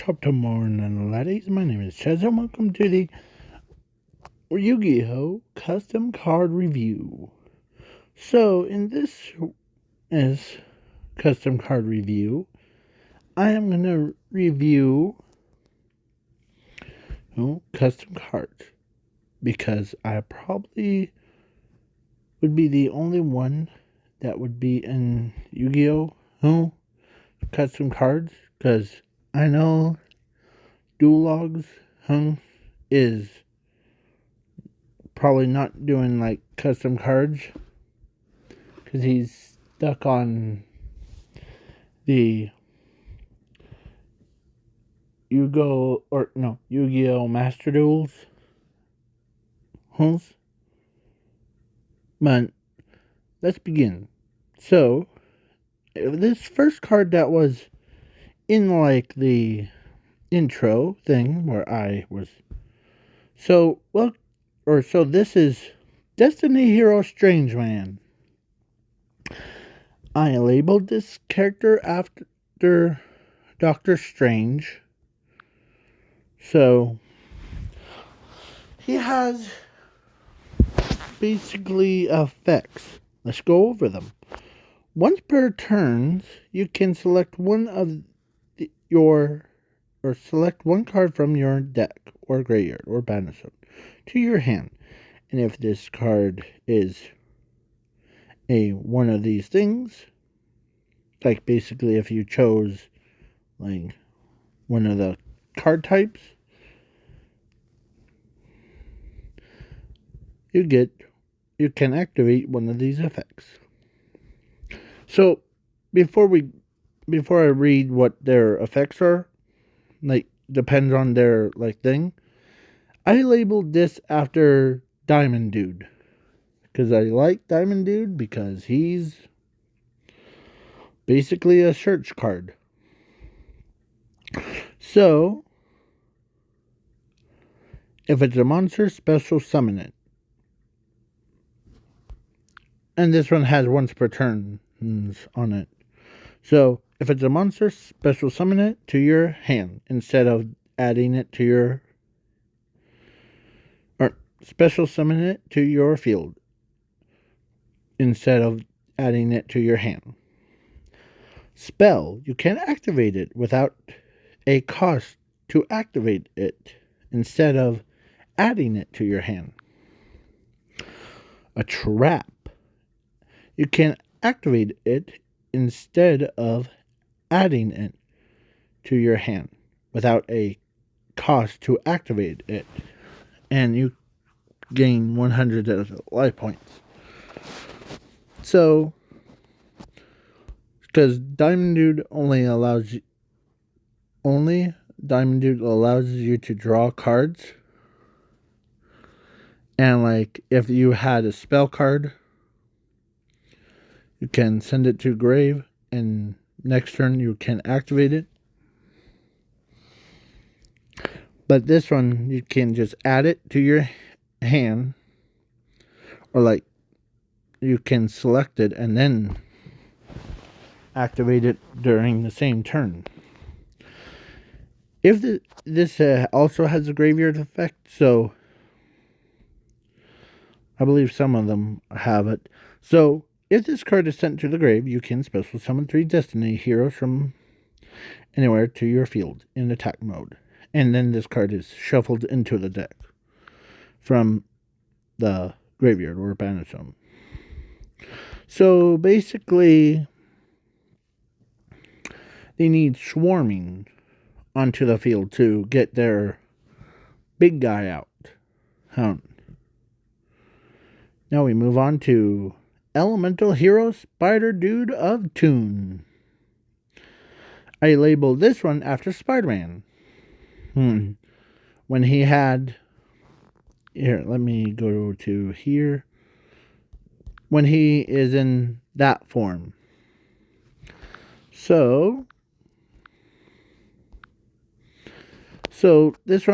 top to morning, laddies. My name is Chaz, and welcome to the Yu-Gi-Oh! Custom Card Review. So, in this is custom card review, I am going to review custom cards because I probably would be the only one that would be in Yu-Gi-Oh! Custom cards, because I know duel is probably not doing like custom cards because he's stuck on the Yu-Gi-Oh! Master Duels. But let's begin. So, this first card that was in like the intro thing where I was. So this is Destiny Hero Strange Man. I labeled this character after Doctor Strange. So he has basically effects. Let's go over them. Once per turn, you can select select one card from your deck or graveyard or battlefield to your hand. And if this card is one of these things, like basically if you chose like one of the card types, you can activate one of these effects. So before I read what their effects are, like depends on their like thing, I labeled this after Diamond Dude because I like Diamond Dude because he's basically a search card. So if it's a monster, special summon it. And this one has once per turn on it. So if it's a monster, special summon it to your hand instead of adding it to your... Or special summon it to your field instead of adding it to your hand. Spell, you can activate it without a cost to activate it instead of adding it to your hand. A trap, you can activate it instead of adding it to your hand without a cost to activate it, and you gain 100 life points. So, because Diamond Dude allows you to draw cards, and like if you had a spell card, you can send it to grave, and next turn you can activate it. But this one, you can just add it to your hand, or like you can select it and then activate it during the same turn. If this also has a graveyard effect, so I believe some of them have it. So if this card is sent to the grave, you can special summon 3 Destiny heroes from anywhere to your field in attack mode. And then this card is shuffled into the deck from the graveyard or banish zone. So basically, they need swarming onto the field to get their big guy out. Now we move on to Elemental Hero Spider Dude of Toon. I labeled this one after Spider-Man. When he had... Here, let me go to here. When he is in that form. So this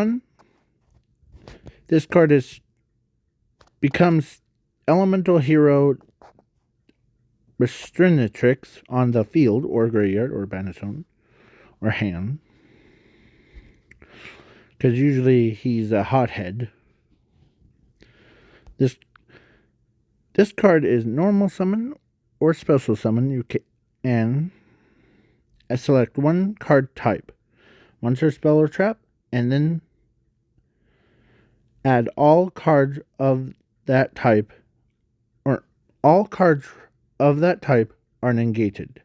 card becomes Elemental Hero Restrictrix on the field or graveyard or banish zone or hand. because usually he's a hothead. This card is normal summon or special summon. You can and select one card type, monster, spell, or trap, and then add all cards of that type, or all cards of that type are negated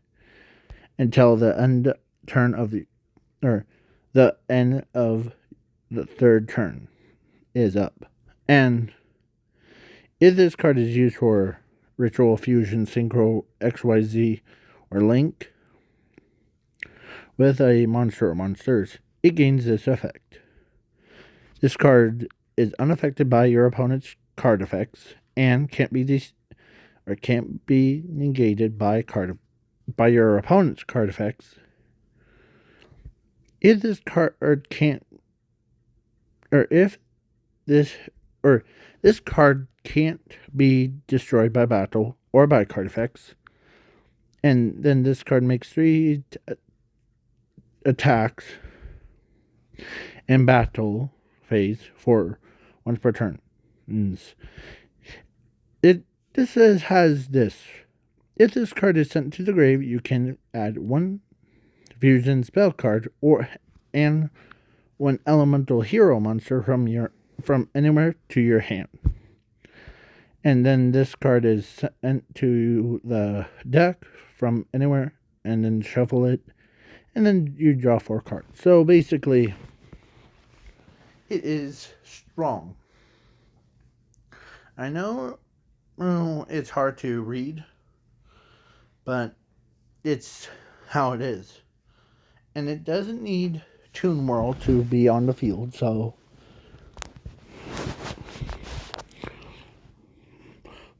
until the end turn of the end of the third turn is up. And if this card is used for Ritual, Fusion, Synchro, XYZ, or Link with a monster or monsters, it gains this effect. This card is unaffected by your opponent's card effects and can't be negated by your opponent's card effects. If this card this card can't be destroyed by battle or by card effects, and then this card makes 3 attacks in battle phase for once per turn. Has this. If this card is sent to the grave, you can add 1 fusion spell card and 1 elemental hero monster from anywhere to your hand. And then this card is sent to the deck from anywhere, and then shuffle it, and then you draw 4 cards. So basically, it is strong. I know it's hard to read, but it's how it is. And it doesn't need Toon World to be on the field, so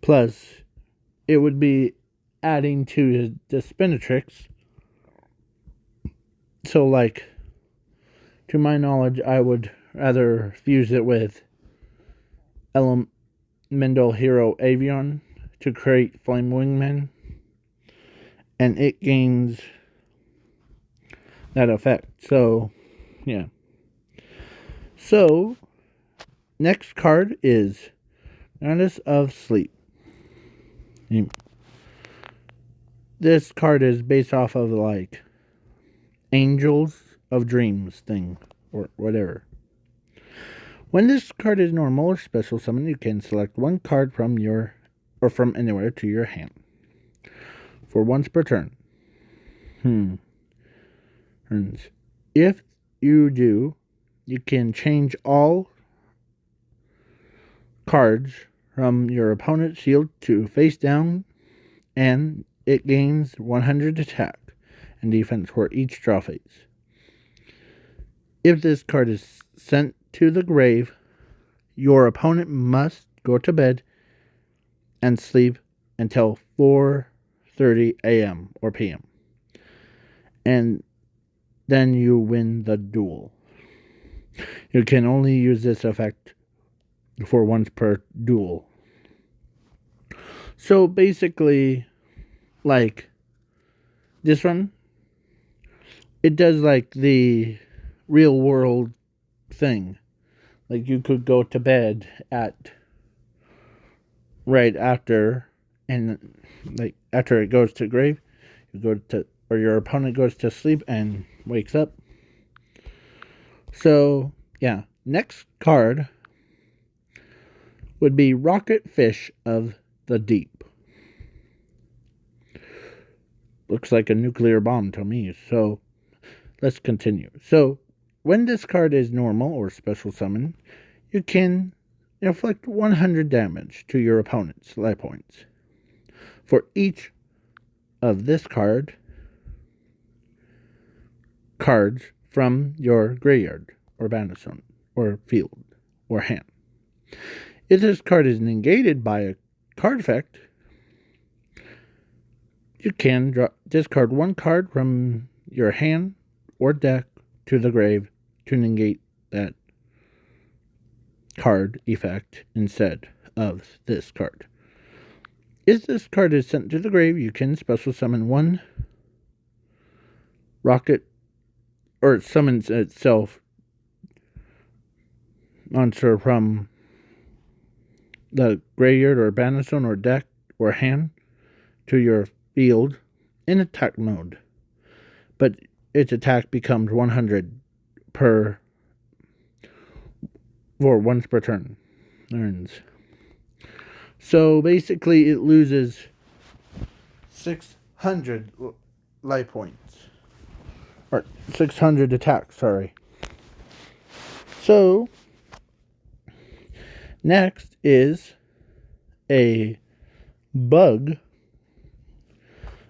plus it would be adding to the Spinatrix. So, like, to my knowledge, I would rather fuse it with Elemental Hero Avion to create Flame Wingman, and it gains that effect. So, yeah. So, next card is Goddess of Sleep. This card is based off of, like, Angels of Dreams thing, or whatever. When this card is normal or special summon, you can select 1 card from anywhere to your hand for once per turn. If you do, you can change all cards from your opponent's shield to face down, and it gains 100 attack and defense for each draw phase. If this card is sent to the grave, your opponent must go to bed and sleep until 4:30 a.m. or p.m. And then you win the duel. You can only use this effect for once per duel. So basically, like, this one, it does like the real world thing. Like, you could go to bed right after, and like after it goes to grave, your opponent goes to sleep and wakes up. So yeah, next card would be Rocket Fish of the Deep. Looks like a nuclear bomb to me. So let's continue. So when this card is normal or special summon, you can inflict 100 damage to your opponent's life points. For each of this cards from your graveyard or battlefield or field or hand. If this card is negated by a card effect, you can discard 1 card from your hand or deck to the grave to negate that card effect instead of this card. If this card is sent to the grave, you can special summon 1 rocket, or it summons itself monster from the graveyard or battlefield or deck or hand to your field in attack mode. But its attack becomes 100 per for once per turn. So basically it loses 600 life points. Or 600 attacks, sorry. So next is a bug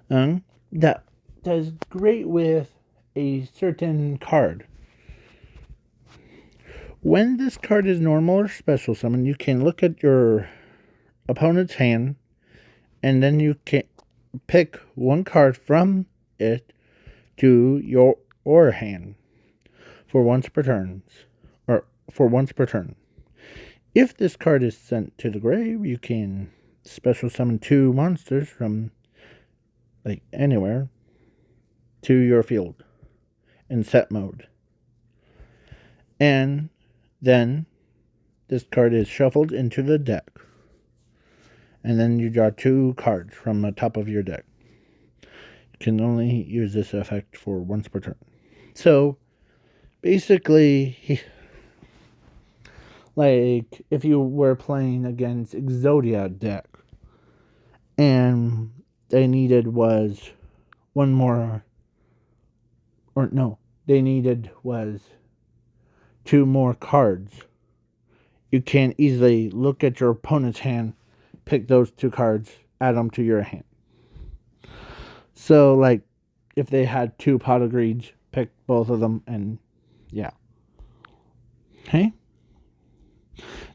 that does great with a certain card. When this card is normal or special summon, you can look at your opponent's hand and then you can pick one card from it to your hand for once per turn. If this card is sent to the grave, you can special summon 2 monsters from anywhere to your field in set mode. And then this card is shuffled into the deck. And then you draw 2 cards from the top of your deck. You can only use this effect for once per turn. So basically, if you were playing against Exodia deck and they needed was 2 more cards, you can easily look at your opponent's hand, pick those 2 cards, add them to your hand. So if they had 2 pot of greeds, pick both of them, and yeah. Okay.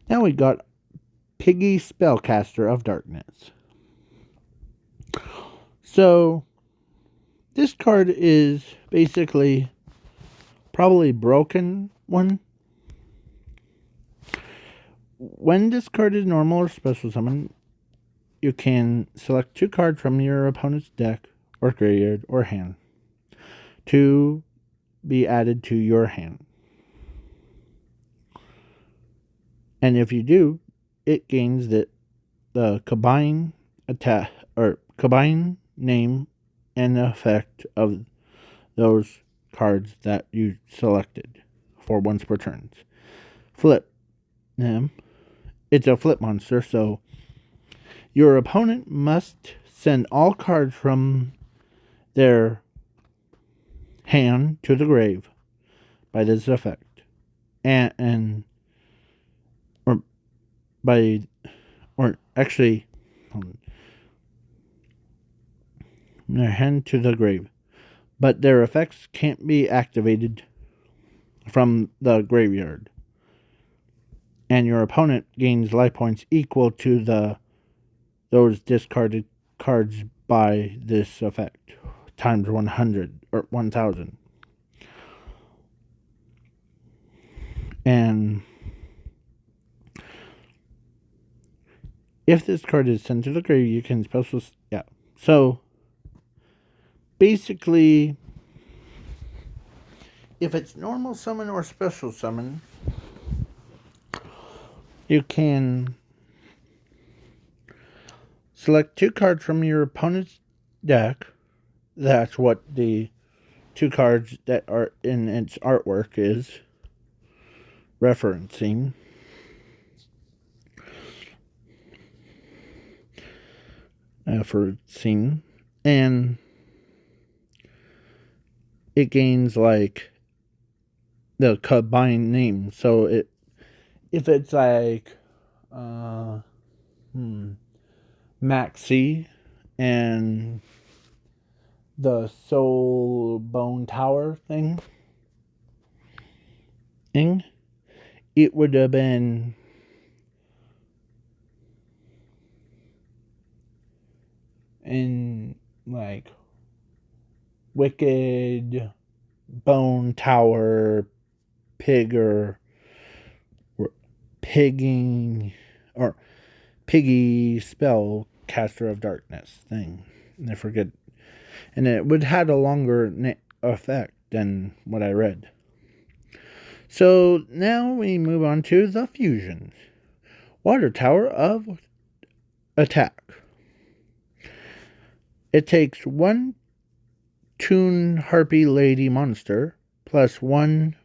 Now we got Piggy, Spellcaster of Darkness. So this card is basically probably broken one. When this card is normal or special summon, you can select 2 cards from your opponent's deck or graveyard or hand to be added to your hand. And if you do, it gains the combine attack or combine name and effect of those cards that you selected for once per turn. Flip them. It's a flip monster, so your opponent must send all cards from their hand to the grave by this effect, their hand to the grave, but their effects can't be activated from the graveyard, and your opponent gains life points equal to those discarded cards by this effect times 100 or 1000. And if this card is sent to the grave, you can special... Yeah. So, basically, if it's normal summon or special summon, you can select 2 cards from your opponent's deck. That's what the 2 cards that are in its artwork is referencing. And it gains the combined name. So if it's Maxi and the Soul Bone Tower thing, it would have been in Wicked Bone Tower Pig or Pigging or Piggy Spellcaster of Darkness thing. And I forget. And it would have had a longer effect than what I read. So now we move on to the fusions. Water Tower of Attack. It takes 1 Toon Harpy Lady monster plus 1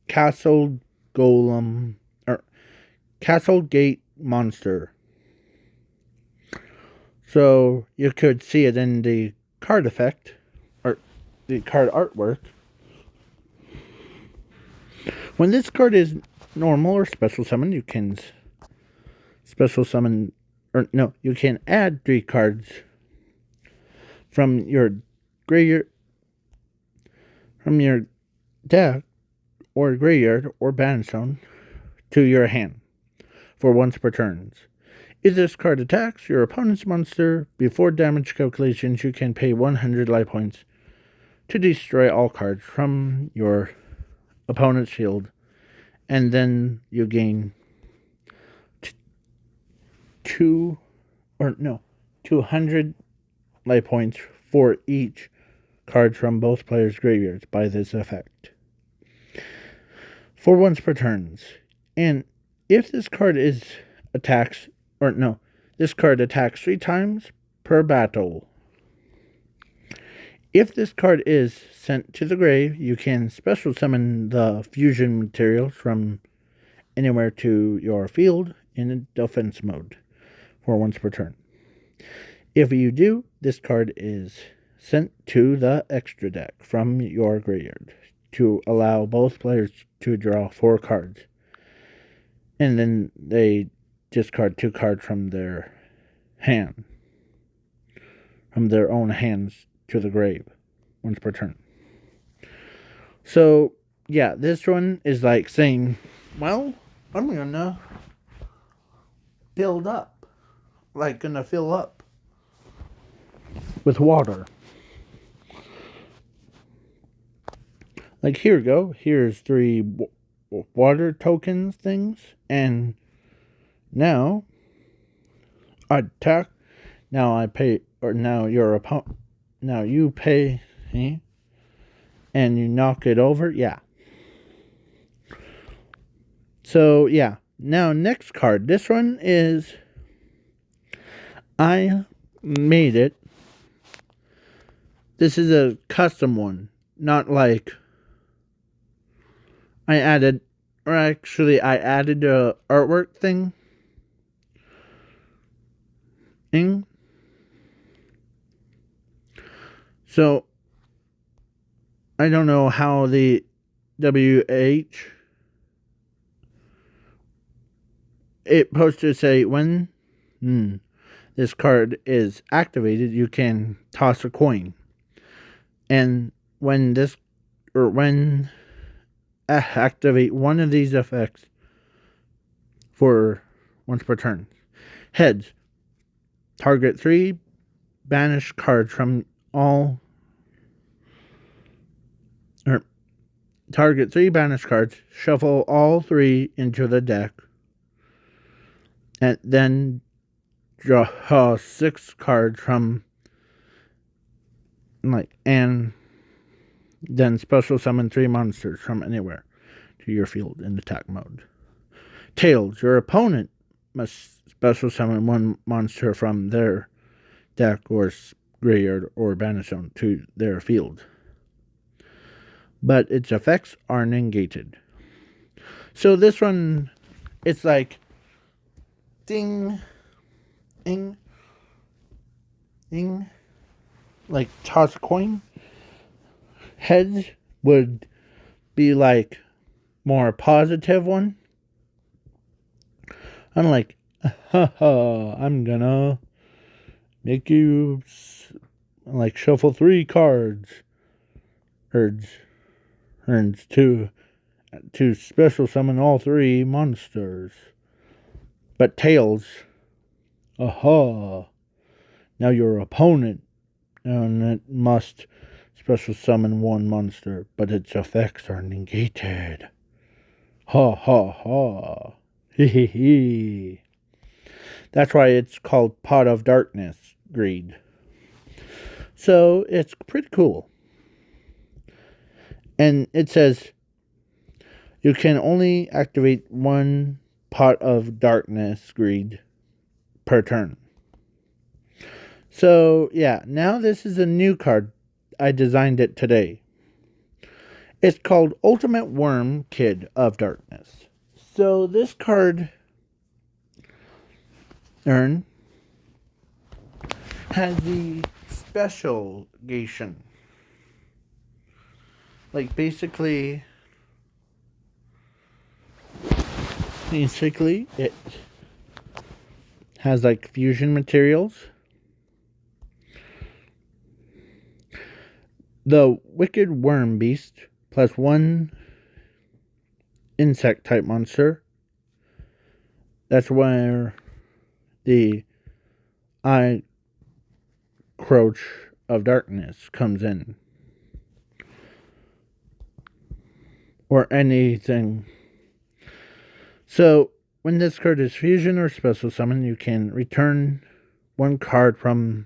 Castle Golem or Castle Gate monster. So you could see it in the card effect or the card artwork. When this card is normal or special summon, you can special summon, or no, you can add 3 cards from your graveyard, from your deck or graveyard or battlefield to your hand for once per turn. If this card attacks your opponent's monster before damage calculations, you can pay 100 life points to destroy all cards from your opponent's field, and then you gain 200 life points for each card from both players' graveyards by this effect. For once per turn. And if this card is this card attacks 3 times per battle. If this card is sent to the grave, you can special summon the fusion materials from anywhere to your field in a defense mode for once per turn. If you do, this card is sent to the extra deck from your graveyard to allow both players to draw 4 cards. And then they discard 2 cards from their hand, from their own hands to the grave once per turn. So, yeah, this one is like saying, well, I'm gonna build up. Like, gonna fill up with water. Like, here we go. Here's 3 water tokens things. And now, attack. Now I pay, or now your opponent, now you pay, and you knock it over. Yeah. So, yeah. Now, next card. This one is, I made it. This is a custom one. Not like I added a artwork thing. So, I don't know how the WH, it's supposed to say when this card is activated, you can toss a coin. And when activate one of these effects for once per turn. Heads. Target 3 banished cards from all, or target 3 banished cards, shuffle all 3 into the deck, and then draw 6 cards from, and then special summon 3 monsters from anywhere to your field in attack mode. Tails. Your opponent must special summon 1 monster from their deck or graveyard or battlefield to their field, but its effects are negated. So this one, it's like ding, ding, ding, like toss a coin. Heads would be like more positive one. I'm like, I'm gonna make you like shuffle 3 cards, urge to special summon all 3 monsters. But Tails, now your opponent and it must special summon 1 monster, but its effects are negated. Ha ha ha. Hee hee hee. That's why it's called Pot of Darkness Greed. So it's pretty cool. And it says, You can only activate one pot of darkness greed per turn. So, yeah, now this is a new card. I designed it today. It's called Ultimate Worm Kid of Darkness. So, this card has the specialization. Like, basically, it has like fusion materials. The Wicked Worm Beast plus one insect type monster. That's where the Eye Croach of Darkness comes in. Or anything. So, when this card is fusion or special summon, you can return one card from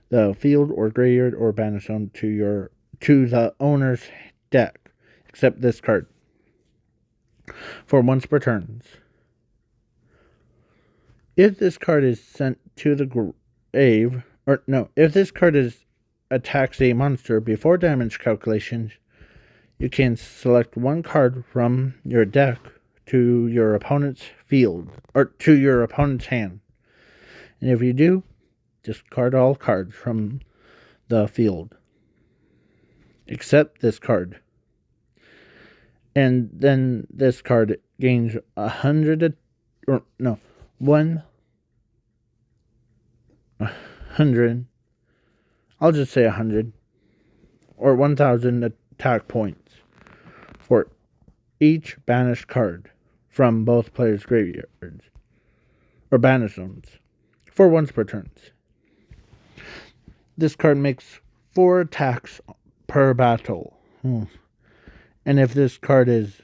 the field or graveyard or banish them to the owner's deck, except this card, for once per turn. If this card is sent to the grave, if this card attacks a monster before damage calculations, you can select one card from your deck to your opponent's field, or to your opponent's hand. And if you do, discard all cards from the field, except this card. And then this card gains 100, I'll just say 100, or 1,000 attack points for each banished card from both players' graveyards, or banish zones, for once per turn. This card makes 4 attacks per battle. And if this card is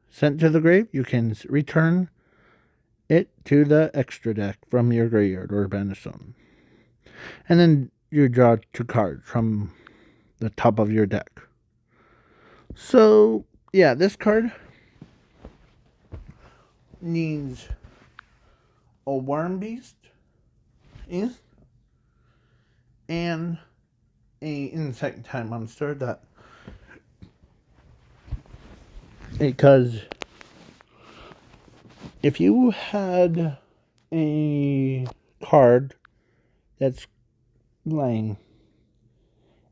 sent to the grave, you can return it to the extra deck from your graveyard or banish zone. And then you draw 2 cards from the top of your deck. So, yeah, this card needs a Worm Beast and a insect type monster that, because if you had a card that's lying,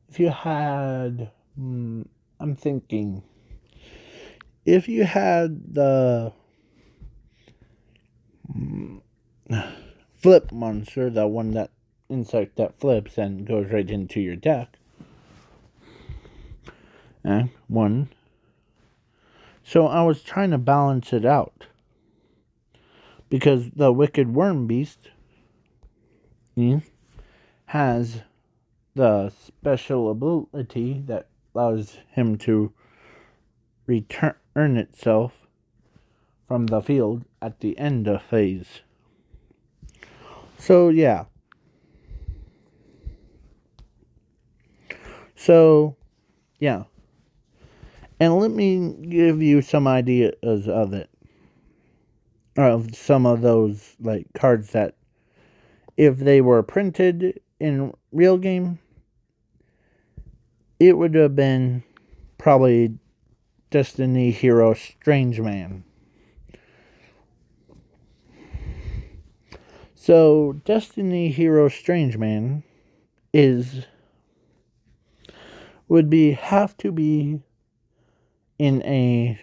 if you had, I'm thinking, if you had the flip monster, the one that insect that flips and goes right into your deck, one. So I was trying to balance it out, because the Wicked Worm Beast has the special ability that allows him to return itself from the field at the end of phase. So, yeah. And let me give you some ideas of it. Of some of those like cards that, if they were printed in real game, it would have been probably Destiny Hero Strange Man. So, Destiny Hero Strange Man have to be in a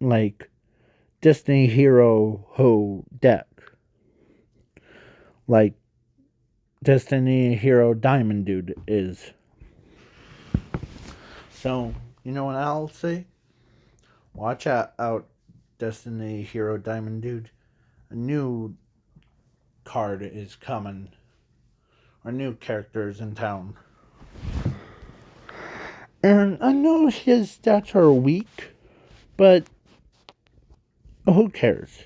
like Destiny Hero Ho deck, like Destiny Hero Diamond Dude is. So, you know what I'll say? Watch out, Destiny Hero Diamond Dude. A new card is coming. Or new characters in town. And I know his stats are weak, but who cares?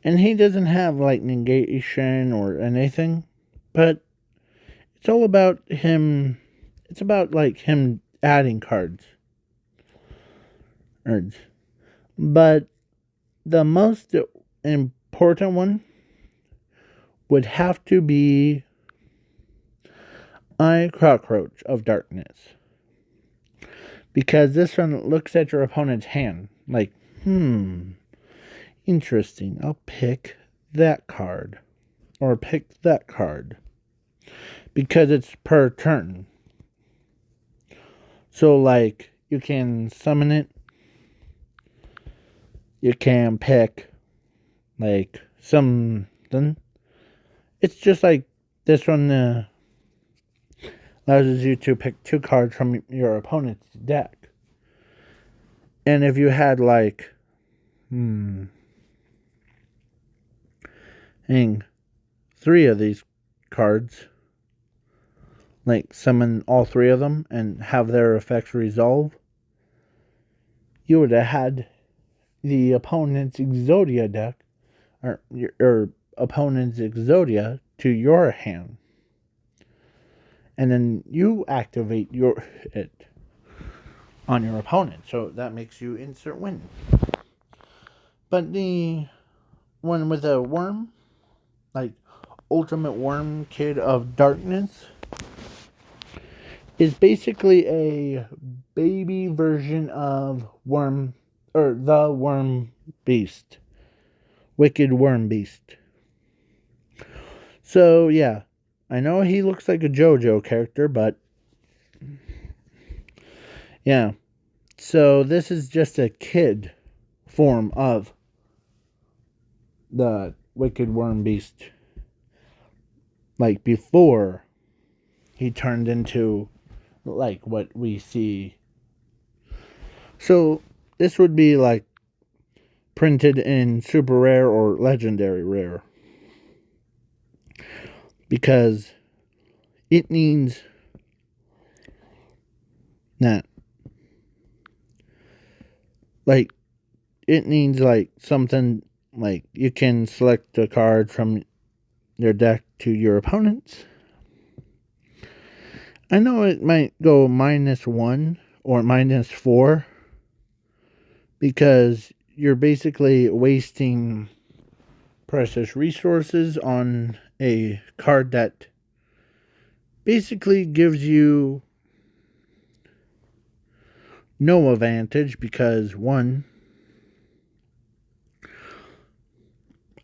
And he doesn't have like negation or anything, but it's all about him. It's about like him adding cards. urge. But the most important one would have to be I Cockroach of Darkness. Because this one looks at your opponent's hand like, interesting. I'll pick that card. Or pick that card. Because it's per turn. So, like, you can summon it. You can pick, like, something. It's just like this one allows you to pick 2 cards from your opponent's deck. And if you had, like, hang 3 of these cards, like summon all 3 of them and have their effects resolve, you would have had the opponent's Exodia deck, or your opponent's Exodia to your hand. And then you activate it on your opponent. So that makes you instant win. But the one with a worm, like Ultimate Worm Kid of Darkness, is basically a baby version of Worm, or the Worm Beast. Wicked Worm Beast. So, yeah. I know he looks like a JoJo character, but yeah. So, this is just a kid form of the Wicked Worm Beast. Like, before he turned into, like, what we see. So, this would be, like, printed in super rare or legendary rare. Because it needs that. Like, it needs, like, something, like, you can select a card from your deck to your opponent's. I know it might go -1 or -4 because you're basically wasting precious resources on a card that basically gives you no advantage because, one,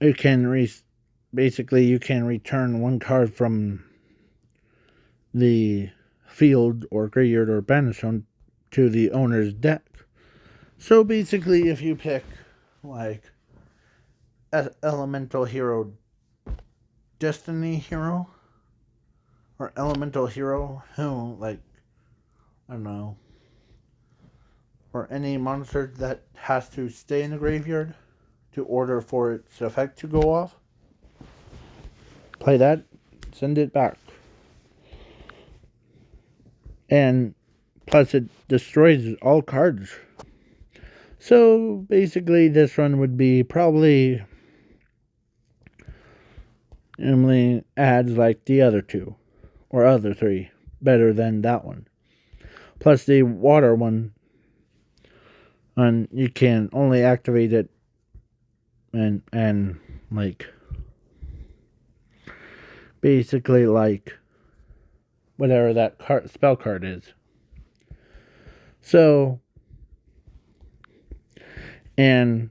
it can basically you can return 1 card from the field or graveyard or battlefield to the owner's deck. So basically, if you pick, like, Elemental Hero Destiny Hero, or Elemental Hero who, like, I don't know, or any monster that has to stay in the graveyard to order for its effect to go off, play that, send it back. And plus it destroys all cards. So basically this one would be probably only adds like the other 2 or other 3 better than that one. Plus the water one, and you can only activate it and like basically like whatever that spell card is. So, and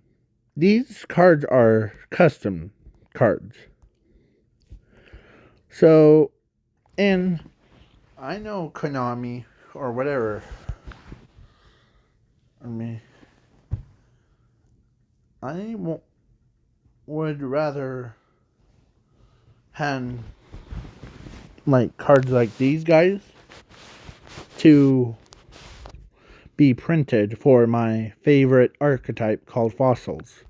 these cards are custom cards. So, and I know Konami or whatever, I would rather hand like cards like these guys to be printed for my favorite archetype called fossils.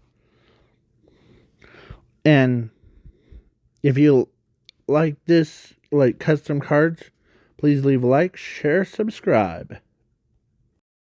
And if you like this, like custom cards, please leave a like, share, subscribe.